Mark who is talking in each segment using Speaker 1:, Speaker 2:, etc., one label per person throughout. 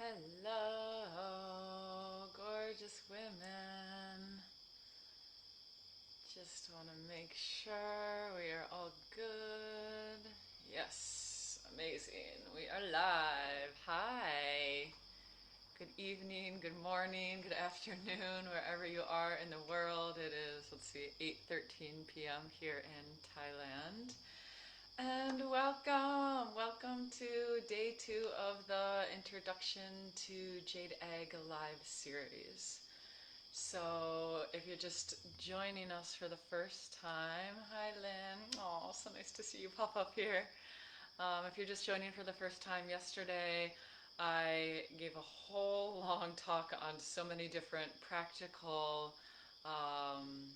Speaker 1: Hello, gorgeous women. Just want to make sure we are all good. Yes, amazing. We are live. Hi. Good evening, good morning, good afternoon, wherever you are in the world. It is, let's see, 8:13 p.m. here in Thailand. And welcome to day 2 of the Introduction to Jade Egg live series. So if you're just joining us for the first time, hi Lynn. Oh, so nice to see you pop up here. If you're just joining for the first time, yesterday I gave a whole long talk on so many different practical um,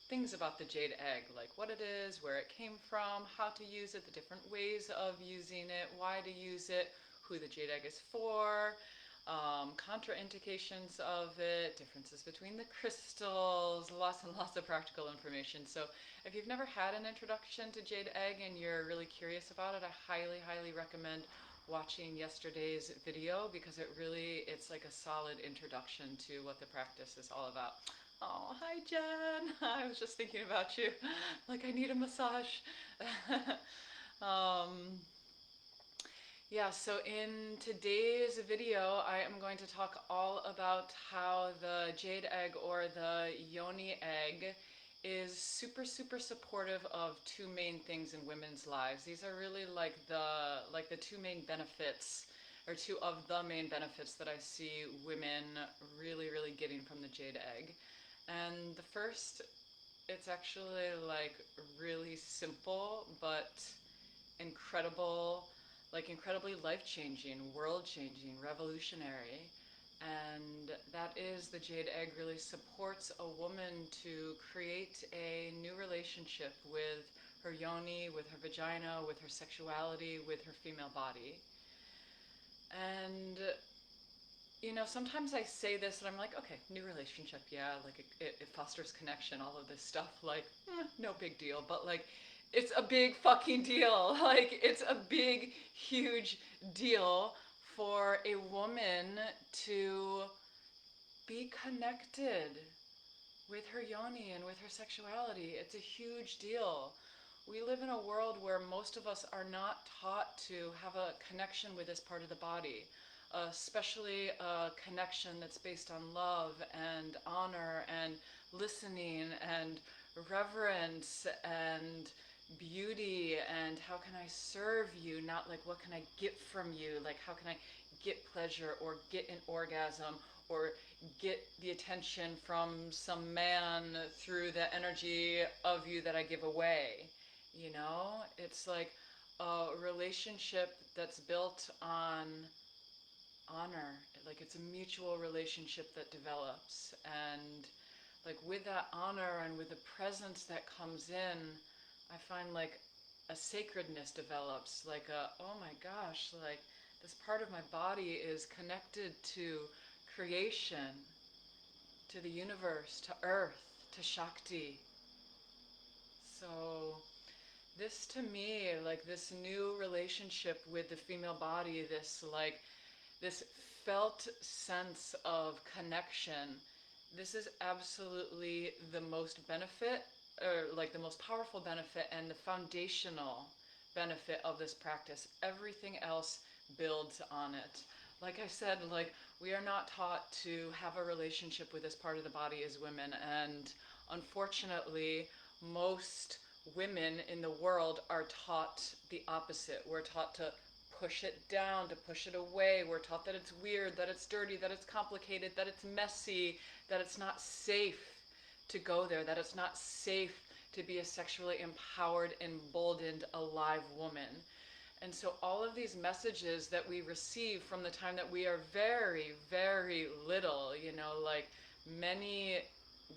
Speaker 1: things about the jade egg, like what it is, where it came from, how to use it, the different ways of using it, why to use it, who the jade egg is for, contraindications of it, differences between the crystals, lots and lots of practical information. So if you've never had an introduction to jade egg and you're really curious about it, I highly recommend watching yesterday's video because it's like a solid introduction to what the practice is all about. Oh, hi Jen. I was just thinking about you. Like I need a massage. um, yeah, so in today's video, I am going to talk all about how the jade egg or the yoni egg is super supportive of two main things in women's lives. These are really like the two main benefits, or two of the main benefits that I see women really getting from the jade egg. And the first, it's actually like really simple but incredible, like incredibly life-changing, world-changing, revolutionary. And that is the jade egg really supports a woman to create a new relationship with her yoni, with her vagina, with her sexuality, with her female body. And sometimes I say this and I'm like, okay, new relationship, yeah, like it fosters connection, all of this stuff, like, no big deal. But like, it's a big fucking deal. Like, it's a big, huge deal for a woman to be connected with her yoni and with her sexuality. It's a huge deal. We live in a world where most of us are not taught to have a connection with this part of the body, especially a connection that's based on love and honor and listening and reverence and beauty and how can I serve you, not like what can I get from you, like how can I get pleasure or get an orgasm or get the attention from some man through the energy of you that I give away. It's like a relationship that's built on honor. Like it's a mutual relationship that develops. And like with that honor and with the presence that comes in, I find like a sacredness develops. Like oh my gosh, like this part of my body is connected to creation, to the universe, to earth, to Shakti. So this to me, like this new relationship with the female body, this felt sense of connection, this is absolutely the most benefit, or like the most powerful benefit and the foundational benefit of this practice. Everything else builds on it. Like I said, like we are not taught to have a relationship with this part of the body as women, and unfortunately most women in the world are taught the opposite. We're taught to push it down, to push it away. We're taught that it's weird, that it's dirty, that it's complicated, that it's messy, that it's not safe to go there, that it's not safe to be a sexually empowered, emboldened, alive woman. And so all of these messages that we receive from the time that we are very little, like many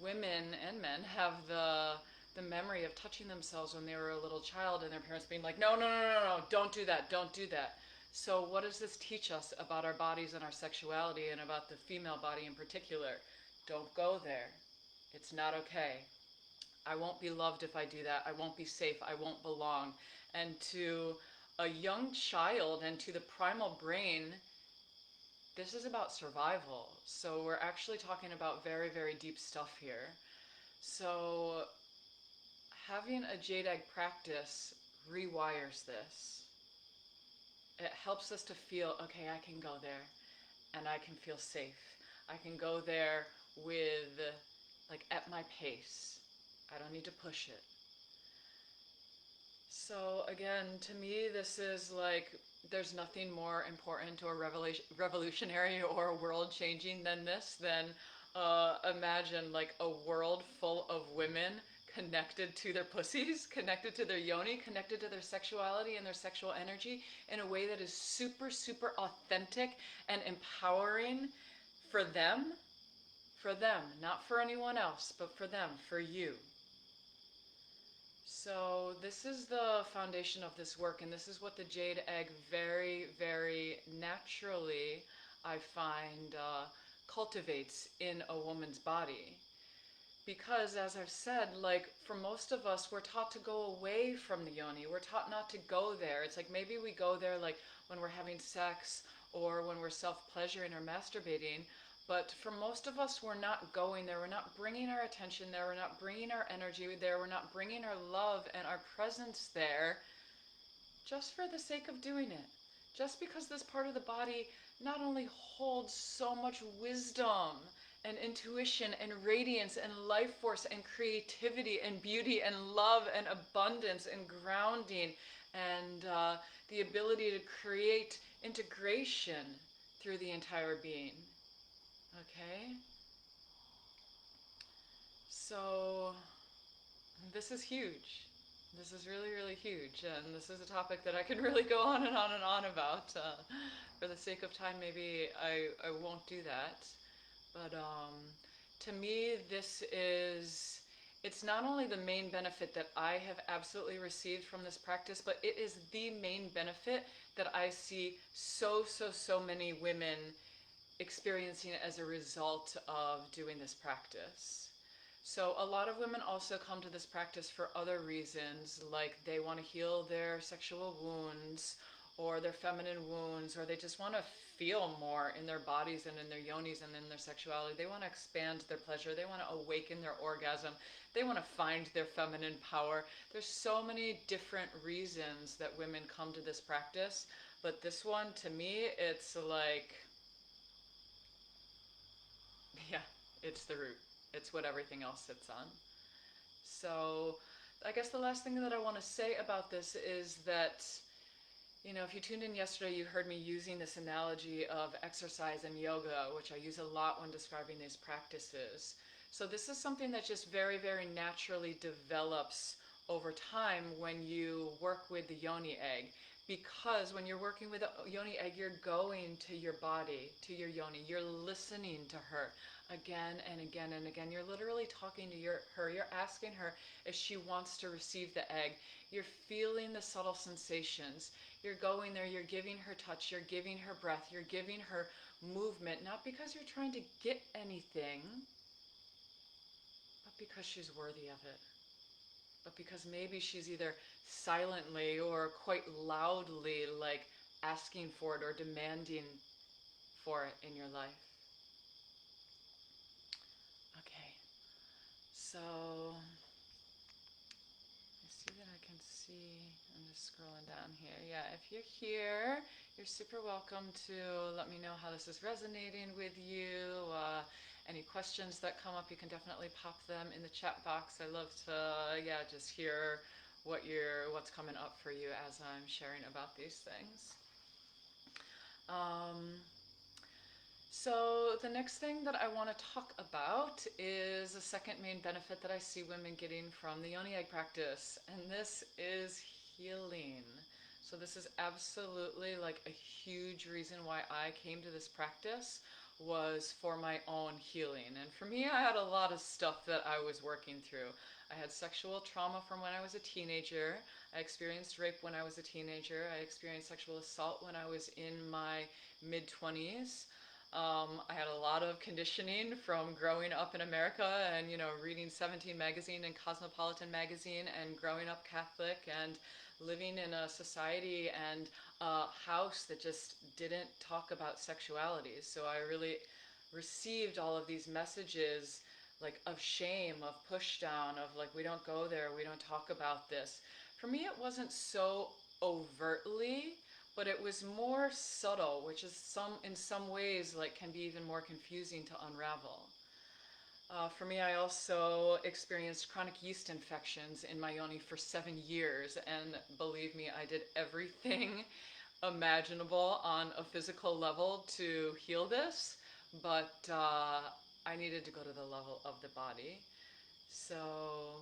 Speaker 1: women and men have the memory of touching themselves when they were a little child and their parents being like, no, don't do that, don't do that. So what does this teach us about our bodies and our sexuality and about the female body in particular? Don't go there. It's not okay. I won't be loved if I do that. I won't be safe. I won't belong. And to a young child and to the primal brain, this is about survival. So we're actually talking about very, very deep stuff here. So having a jade egg practice rewires this. It helps us to feel, okay, I can go there and I can feel safe. I can go there with, like, at my pace. I don't need to push it. So again, to me, this is like, there's nothing more important or revolutionary or world changing than this. Than imagine like a world full of women connected to their pussies, connected to their yoni, connected to their sexuality and their sexual energy in a way that is super, super authentic and empowering for them, not for anyone else, but for them, for you. So this is the foundation of this work, and this is what the jade egg very, very naturally, I find, cultivates in a woman's body. Because, as I've said, like, for most of us, we're taught to go away from the yoni. We're taught not to go there. It's like maybe we go there, like, when we're having sex or when we're self-pleasuring or masturbating. But for most of us, we're not going there. We're not bringing our attention there. We're not bringing our energy there. We're not bringing our love and our presence there just for the sake of doing it. Just because this part of the body not only holds so much wisdom and intuition and radiance and life force and creativity and beauty and love and abundance and grounding and the ability to create integration through the entire being. Okay? So this is huge. This is really, really huge, and this is a topic that I can really go on and on and on about. For the sake of time, maybe I won't do that. But to me, it's not only the main benefit that I have absolutely received from this practice, but it is the main benefit that I see so, so, so many women experiencing as a result of doing this practice. So a lot of women also come to this practice for other reasons, like they want to heal their sexual wounds or their feminine wounds, or they just want to feel more in their bodies and in their yonis and in their sexuality. They want to expand their pleasure. They want to awaken their orgasm. They want to find their feminine power. There's so many different reasons that women come to this practice, but this one, to me, it's like, yeah, it's the root. It's what everything else sits on. So I guess the last thing that I want to say about this is that, you know, if you tuned in yesterday, you heard me using this analogy of exercise and yoga, which I use a lot when describing these practices. So this is something that just very, very naturally develops over time when you work with the yoni egg. Because when you're working with a yoni egg, you're going to your body, to your yoni. You're listening to her again and again and again. You're literally talking to her. You're asking her if she wants to receive the egg. You're feeling the subtle sensations. You're going there. You're giving her touch. You're giving her breath. You're giving her movement. Not because you're trying to get anything, but because she's worthy of it. But because maybe she's either silently or quite loudly like asking for it or demanding for it in your life. Okay, so I see that I can see, I'm just scrolling down here. Yeah, if you're here, you're super welcome to let me know how this is resonating with you. Any questions that come up, you can definitely pop them in the chat box. I love to, just hear what's coming up for you as I'm sharing about these things. So the next thing that I want to talk about is the second main benefit that I see women getting from the yoni egg practice, and this is healing. So this is absolutely like a huge reason why I came to this practice, was for my own healing. And for me, I had a lot of stuff that I was working through. I had sexual trauma from when I was a teenager. I experienced rape when I was a teenager. I experienced sexual assault when I was in my mid-20s. I had a lot of conditioning from growing up in America and, reading 17 magazine and Cosmopolitan magazine and growing up Catholic and living in a society and a house that just didn't talk about sexuality. So I really received all of these messages like of shame, of push down, of like, we don't go there, we don't talk about this. For me, it wasn't so overtly, but it was more subtle, which is in some ways like can be even more confusing to unravel. For me, I also experienced chronic yeast infections in my yoni for 7 years, and believe me, I did everything imaginable on a physical level to heal this, but I needed to go to the level of the body. So,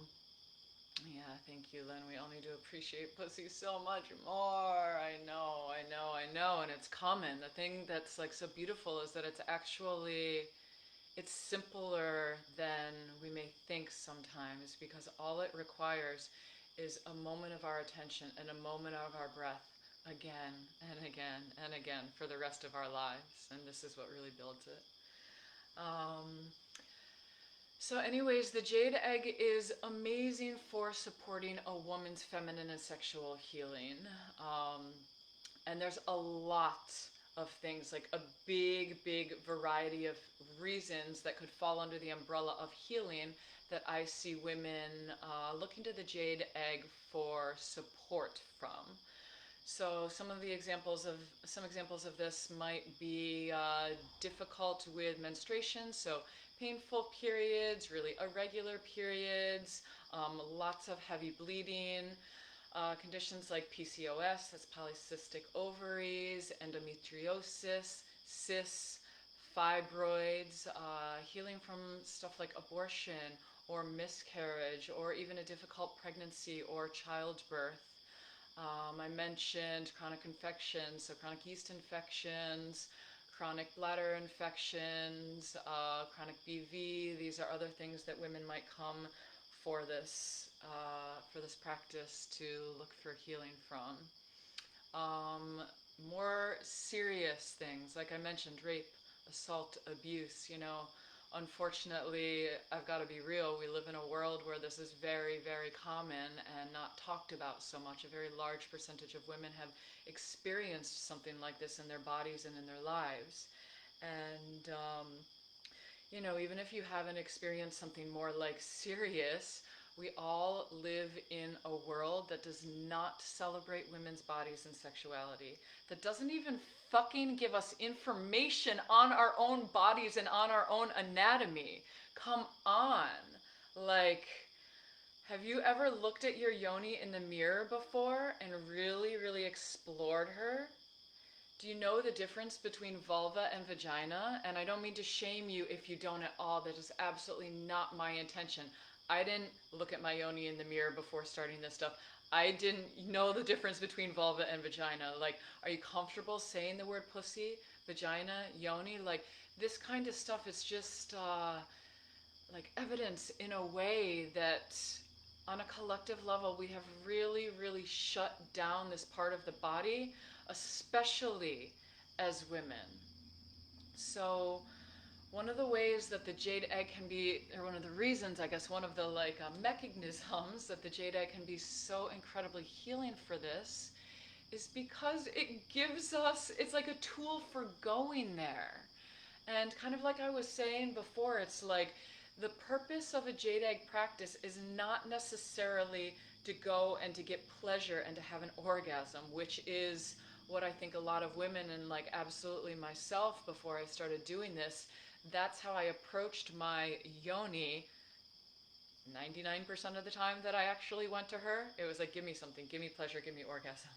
Speaker 1: yeah, thank you, Lynn. We all need to appreciate pussy so much more. I know, I know, I know, and it's common. The thing that's like so beautiful is that it's simpler than we may think sometimes, because all it requires is a moment of our attention and a moment of our breath again and again and again for the rest of our lives. And this is what really builds it. So anyways, the jade egg is amazing for supporting a woman's feminine and sexual healing. And there's a lot of things, like a big variety of reasons that could fall under the umbrella of healing that I see women looking to the jade egg for support from. So some examples of this might be difficult with menstruation, so painful periods, really irregular periods, lots of heavy bleeding, conditions like PCOS, that's polycystic ovaries, endometriosis, cysts, fibroids, healing from stuff like abortion or miscarriage, or even a difficult pregnancy or childbirth. I mentioned chronic infections, so chronic yeast infections, chronic bladder infections, chronic BV. These are other things that women might come for this practice to look for healing from. More serious things, like I mentioned, rape, assault, abuse. Unfortunately, I've got to be real, we live in a world where this is very, very common and not talked about so much. A very large percentage of women have experienced something like this in their bodies and in their lives. And, even if you haven't experienced something more like serious, we all live in a world that does not celebrate women's bodies and sexuality, that doesn't even fucking give us information on our own bodies and on our own anatomy. Come on. Like, have you ever looked at your yoni in the mirror before and really, really explored her? Do you know the difference between vulva and vagina? And I don't mean to shame you if you don't at all. That is absolutely not my intention. I didn't look at my yoni in the mirror before starting this stuff. I didn't know the difference between vulva and vagina. Like, are you comfortable saying the word pussy, vagina, yoni? Like, this kind of stuff is just like evidence in a way that on a collective level we have really, really shut down this part of the body, especially as women. So one of the ways that the jade egg can be, or one of the reasons, I guess, one of the mechanisms that the jade egg can be so incredibly healing for this is because it gives us, it's like a tool for going there. And kind of like I was saying before, it's like the purpose of a jade egg practice is not necessarily to go and to get pleasure and to have an orgasm, which is what I think a lot of women, and like absolutely myself before I started doing this, that's how I approached my yoni 99% of the time that I actually went to her. It was like, give me something, give me pleasure, give me orgasm.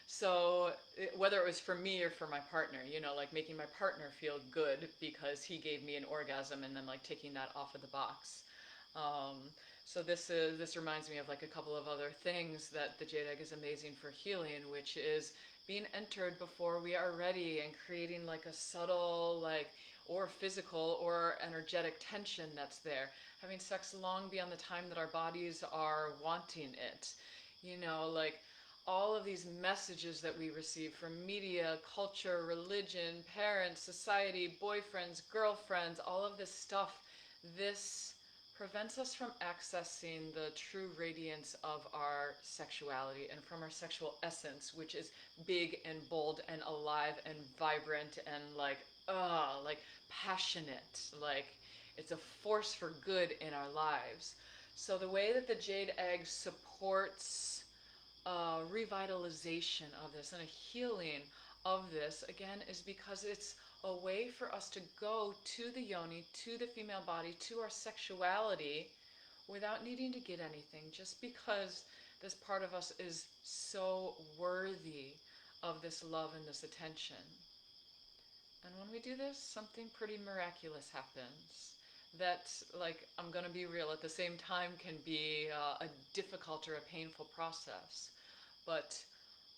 Speaker 1: So whether it was for me or for my partner, like making my partner feel good because he gave me an orgasm, and then like taking that off of the box. So this reminds me of like a couple of other things that the jade egg is amazing for healing, which is being entered before we are ready and creating like a subtle or physical or energetic tension that's there. Having sex long beyond the time that our bodies are wanting it. Like all of these messages that we receive from media, culture, religion, parents, society, boyfriends, girlfriends, all of this stuff, this prevents us from accessing the true radiance of our sexuality and from our sexual essence, which is big and bold and alive and vibrant and like passionate. Like it's a force for good in our lives. So the way that the jade egg supports revitalization of this and a healing of this, again, is because it's a way for us to go to the yoni, to the female body, to our sexuality without needing to get anything, just because this part of us is so worthy of this love and this attention. And when we do this, something pretty miraculous happens. That, like, I'm going to be real, at the same time can be a difficult or a painful process. But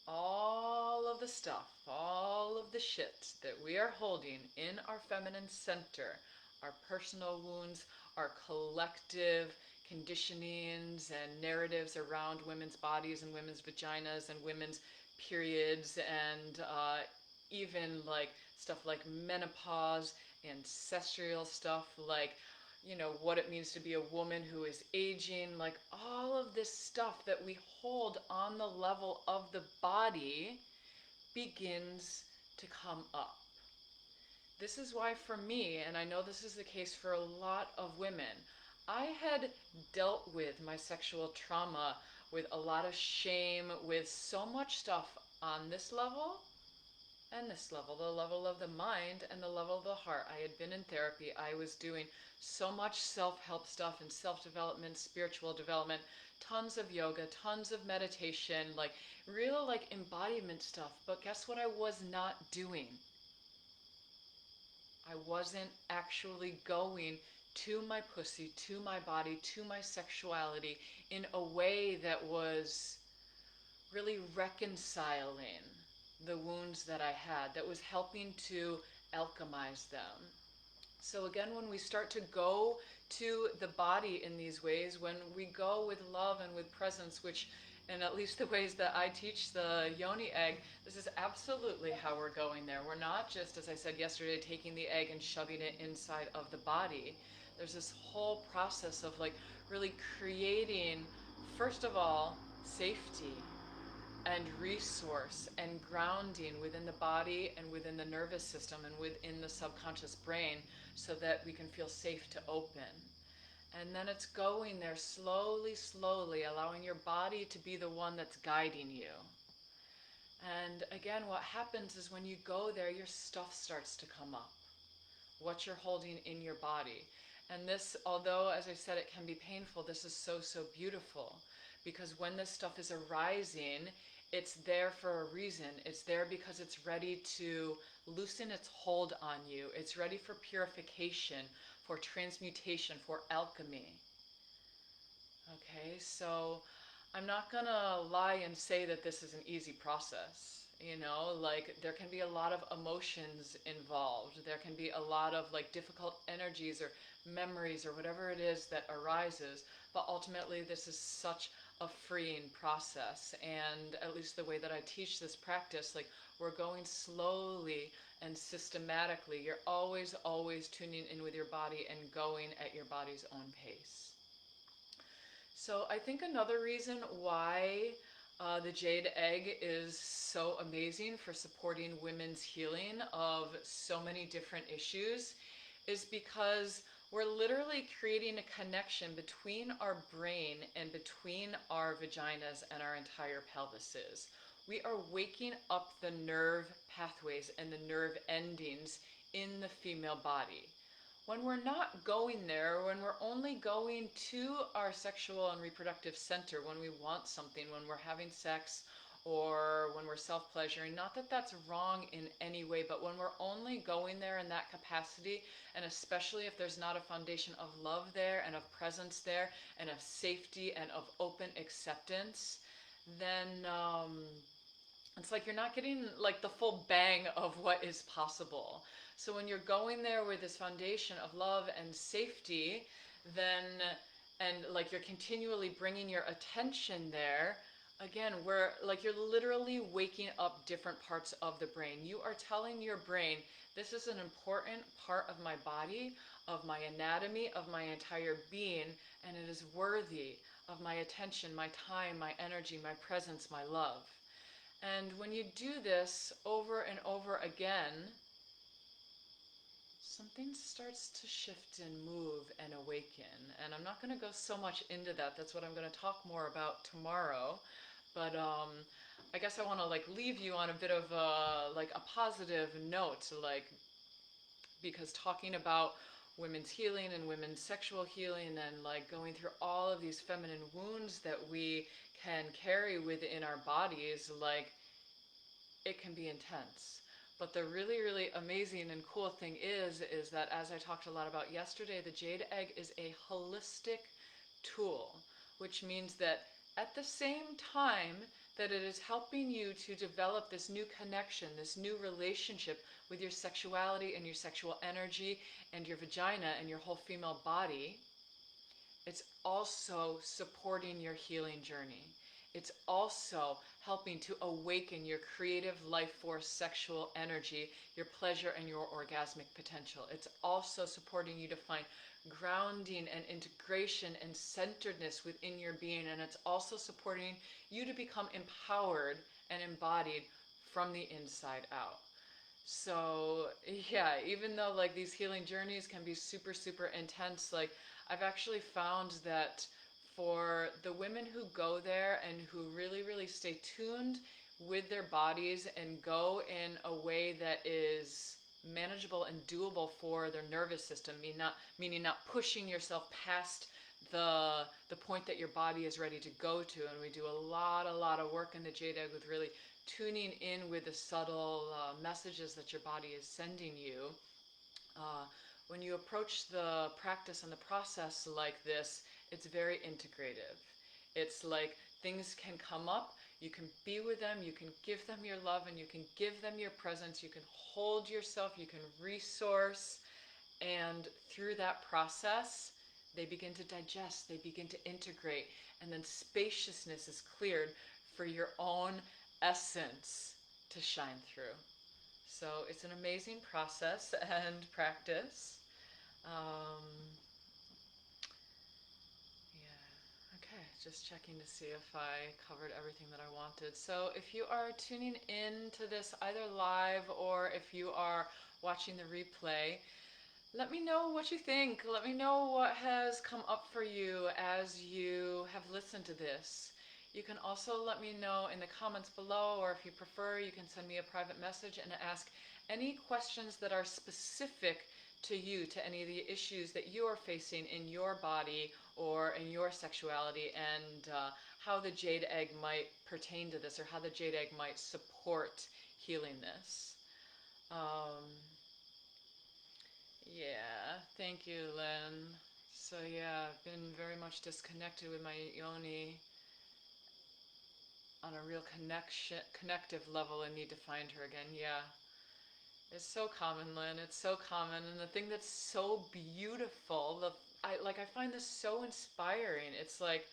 Speaker 1: all of the stuff, all of the shit that we are holding in our feminine center, our personal wounds, our collective conditionings and narratives around women's bodies and women's vaginas and women's periods and even like stuff like menopause, ancestral stuff like, you know, what it means to be a woman who is aging, like all of this stuff that we hold on the level of the body begins to come up. This is why for me, and I know this is the case for a lot of women, I had dealt with my sexual trauma with a lot of shame, with so much stuff on this level and this level, the level of the mind and the level of the heart. I had been in therapy. I was doing so much self-help stuff and self-development, spiritual development, tons of yoga, tons of meditation, like real like embodiment stuff. But guess what I was not doing? I wasn't actually going to my pussy, to my body, to my sexuality in a way that was really reconciling the wounds that I had, that was helping to alchemize them. So again, when we start to go to the body in these ways, when we go with love and with presence, which in at least the ways that I teach the yoni egg, this is absolutely how we're going there. We're not just, as I said yesterday, taking the egg and shoving it inside of the body. There's this whole process of like really creating, first of all, safety and resource and grounding within the body and within the nervous system and within the subconscious brain so that we can feel safe to open. And then it's going there slowly, slowly, allowing your body to be the one that's guiding you. And again, what happens is when you go there, your stuff starts to come up. What you're holding in your body. And this, although, as I said, it can be painful, this is so, so beautiful. Because when this stuff is arising, it's there for a reason. It's there because it's ready to loosen its hold on you. It's ready for purification, for transmutation, for alchemy. Okay, so I'm not gonna lie and say that this is an easy process. You know, like there can be a lot of emotions involved. There can be a lot of like difficult energies or memories or whatever it is that arises. But ultimately, this is such a freeing process. And at least the way that I teach this practice, like we're going slowly and systematically. You're always, always tuning in with your body and going at your body's own pace. So I think another reason why the jade egg is so amazing for supporting women's healing of so many different issues is because we're literally creating a connection between our brain and between our vaginas and our entire pelvises. We are waking up the nerve pathways and the nerve endings in the female body. When we're not going there, when we're only going to our sexual and reproductive center, when we want something, when we're having sex or when we're self-pleasuring, not that that's wrong in any way, but when we're only going there in that capacity, and especially if there's not a foundation of love there and of presence there and of safety and of open acceptance, then it's like you're not getting like the full bang of what is possible. So when you're going there with this foundation of love and safety, then, and like you're continually bringing your attention there, again, we're like you're literally waking up different parts of the brain. You are telling your brain, this is an important part of my body, of my anatomy, of my entire being, and it is worthy of my attention, my time, my energy, my presence, my love. And when you do this over and over again, something starts to shift and move and awaken. And I'm not going to go so much into that. That's what I'm going to talk more about tomorrow. But I guess I want to like leave you on a bit of a positive note, like because talking about women's healing and women's sexual healing and like going through all of these feminine wounds that we can carry within our bodies, like it can be intense. But the really, really amazing and cool thing is that as I talked a lot about yesterday, the jade egg is a holistic tool, which means that at the same time that it is helping you to develop this new connection, this new relationship with your sexuality and your sexual energy and your vagina and your whole female body, it's also supporting your healing journey. It's also helping to awaken your creative life force, sexual energy, your pleasure, and your orgasmic potential. It's also supporting you to find grounding and integration and centeredness within your being. And it's also supporting you to become empowered and embodied from the inside out. So yeah, even though like these healing journeys can be super, super intense, like I've actually found that for the women who go there and who really, really stay tuned with their bodies and go in a way that is manageable and doable for their nervous system, meaning not pushing yourself past the point that your body is ready to go to. And we do a lot of work in the Jade Egg with really tuning in with the subtle messages that your body is sending you. When you approach the practice and the process like this, it's very integrative. It's like things can come up, you can be with them, you can give them your love, and you can give them your presence, you can hold yourself, you can resource, and through that process, they begin to digest, they begin to integrate, and then spaciousness is cleared for your own essence to shine through. So it's an amazing process and practice. Um, yeah, okay, just checking to see if I covered everything that I wanted. So if you are tuning in to this either live or if you are watching the replay, let me know what you think. Let me know what has come up for you as you have listened to this. You can also let me know in the comments below, or if you prefer, you can send me a private message and ask any questions that are specific to you, to any of the issues that you are facing in your body or in your sexuality, and how the jade egg might pertain to this, or how the jade egg might support healing this. Yeah, thank you, Lynn. So yeah, I've been very much disconnected with my yoni on a real connective level and need to find her again. Yeah, it's so common, Lynn. It's so common, and the thing that's so beautiful, I find this so inspiring. It's like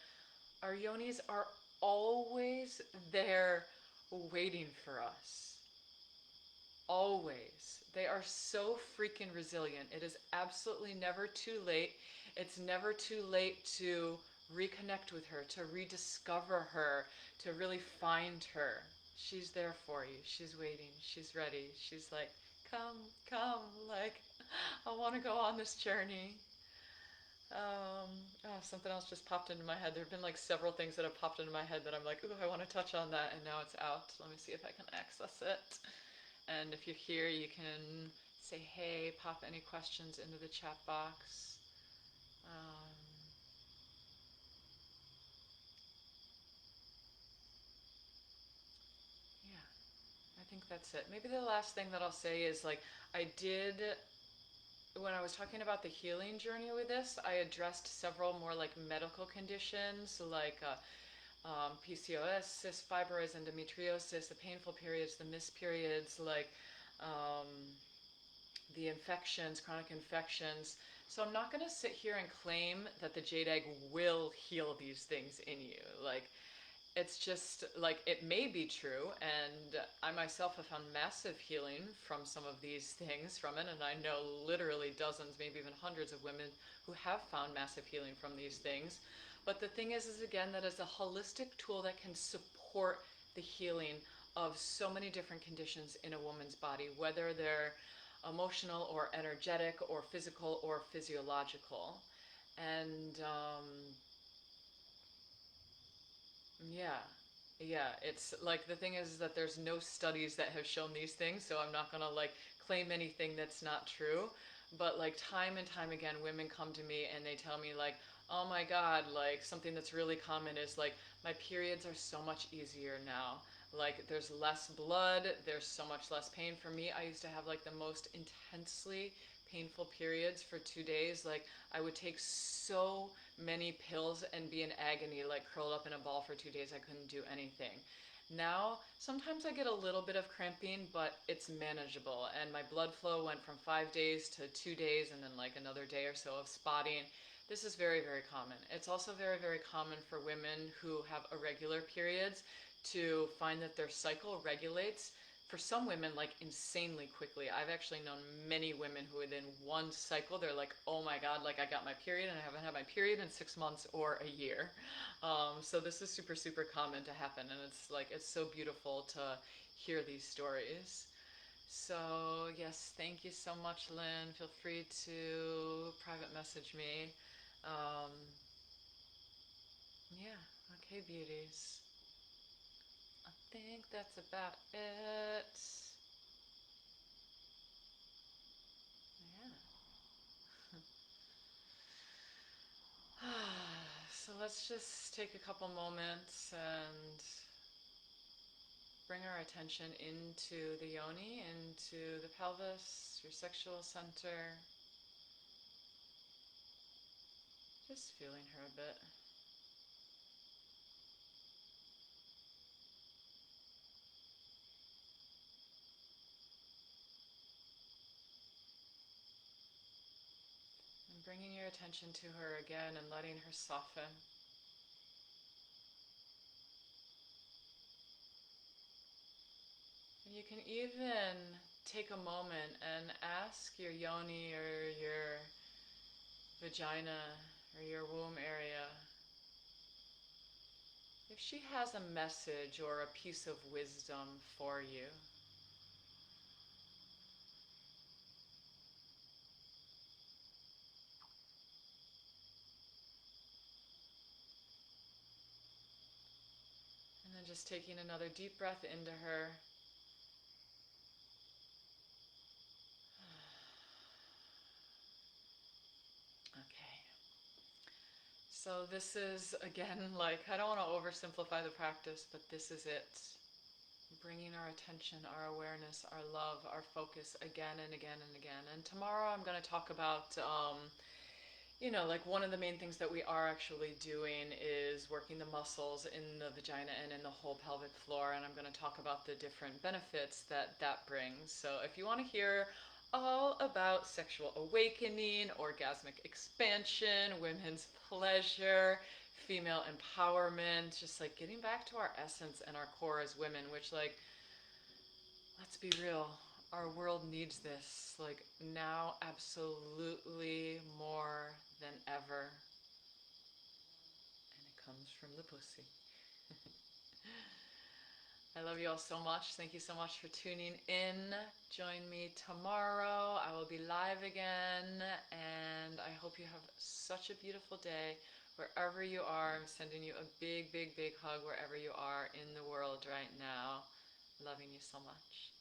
Speaker 1: our yonis are always there, waiting for us. Always. They are so freaking resilient. It is absolutely never too late. It's never too late to reconnect with her, to rediscover her, to really find her. She's there for you. She's waiting. She's ready. She's like, come, come. Like, I want to go on this journey. Something else just popped into my head. There have been like several things that have popped into my head that I'm like, ooh, I want to touch on that, and now it's out. Let me see if I can access it. And if you're here, you can say hey, pop any questions into the chat box. Yeah, I think that's it. Maybe the last thing that I'll say is like, when I was talking about the healing journey with this, I addressed several more like medical conditions like PCOS, cyst fibroids, endometriosis, the painful periods, the missed periods, like um, the infections, chronic infections. So I'm not going to sit here and claim that the jade egg will heal these things in you. Like, it's just like it may be true, and I myself have found massive healing from some of these things from it, and I know literally dozens, maybe even hundreds of women who have found massive healing from these things. But the thing is again, that is a holistic tool that can support the healing of so many different conditions in a woman's body, whether they're emotional or energetic or physical or physiological. And yeah. Yeah, it's like the thing is that there's no studies that have shown these things, so I'm not gonna like claim anything that's not true. But like time and time again, women come to me and they tell me like, "Oh my God, like something that's really common is like my periods are so much easier now. Like there's less blood, there's so much less pain for me. I used to have like the most intensely painful periods for 2 days. Like I would take so many pills and be in agony, like curled up in a ball for 2 days. I couldn't do anything. Now, sometimes I get a little bit of cramping, but it's manageable. And my blood flow went from 5 days to 2 days and then like another day or so of spotting. This is very, very common. It's also very, very common for women who have irregular periods to find that their cycle regulates for some women like insanely quickly. I've actually known many women who within one cycle they're like, oh my God, like I got my period and I haven't had my period in 6 months or a year. So this is super, super common to happen, and it's like it's so beautiful to hear these stories. So yes, thank you so much, Lynn. Feel free to private message me. um, yeah, okay, beauties, I think that's about it. Yeah. So let's just take a couple moments and bring our attention into the yoni, into the pelvis, your sexual center. Just feeling her a bit. And bringing your attention to her again and letting her soften. And you can even take a moment and ask your yoni or your vagina or your womb area if she has a message or a piece of wisdom for you. And then just taking another deep breath into her. Okay. So this is, again, like, I don't want to oversimplify the practice, but this is it. Bringing our attention, our awareness, our love, our focus again and again and again. And tomorrow I'm going to talk about, like one of the main things that we are actually doing is working the muscles in the vagina and in the whole pelvic floor. And I'm going to talk about the different benefits that that brings. So if you want to hear all about sexual awakening, orgasmic expansion, women's pleasure, female empowerment, just like getting back to our essence and our core as women, which, like, let's be real, our world needs this. Like, now, absolutely more than ever. And it comes from the pussy. I love you all so much. Thank you so much for tuning in. Join me tomorrow. I will be live again, and I hope you have such a beautiful day wherever you are. I'm sending you a big, big, big hug wherever you are in the world right now. Loving you so much.